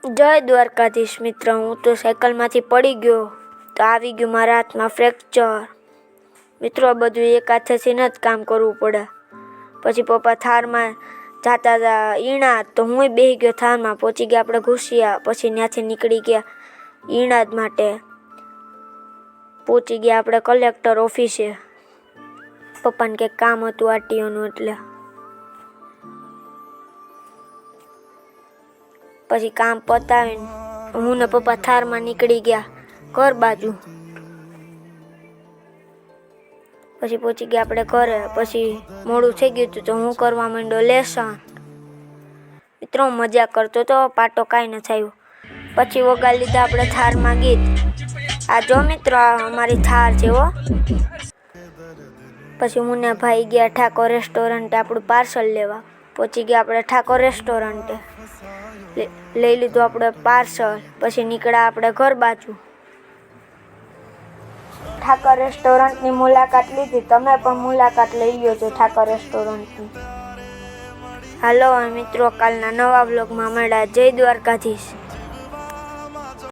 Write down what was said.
જય દ્વારકાધીશ મિત્ર. હું તો સાયકલમાંથી પડી ગયો તો આવી ગયું મારા હાથમાં ફ્રેક્ચર. મિત્રો બધું એક હાથેથી જ કામ કરવું પડે. પછી પપ્પા થારમાં જતા હતા ઈણા તો હું બેસી ગયો થારમાં. પહોંચી ગયા આપણે ઘુસિયા. પછી ત્યાંથી નીકળી ગયા ઈણાદ માટે. પહોંચી ગયા આપણે કલેક્ટર ઓફિસે. પપ્પાને કંઈક કામ હતું આરટીઓનું એટલે. પછી કામ પતાવીને હું ને પપ્પા થારમાં નીકળી ગયા ઘર બાજુ. પછી પહોંચી ગયા આપણે ઘરે. પછી મોડું થઈ ગયું હતું તો હું કરવા માંડ્યો લેસન. મિત્રો મજા કરતો તો પાટો કાંઈ ન થયું. પછી વગાડી લીધા આપણે થારમાં ગીત. આ જો મિત્રો અમારી થાર છે હો. પછી હું ને ભાઈ ગયા ઠાકોર રેસ્ટોરન્ટે આપણું પાર્સલ લેવા. પહોંચી ગયા આપણે ઠાકોર રેસ્ટોરન્ટે. લઈ લીધું આપણે પાર્સલ. પછી નીકળ્યા આપણે ઘર બાજુ. ઠાકોર રેસ્ટોરન્ટની મુલાકાત લીધી. તમે પણ મુલાકાત લઈ લો છો ઠાકોર રેસ્ટોરન્ટની. હાલો મિત્રો, કાલના નવા બ્લોગમાં મળ્યા. જય દ્વારકાધીશ.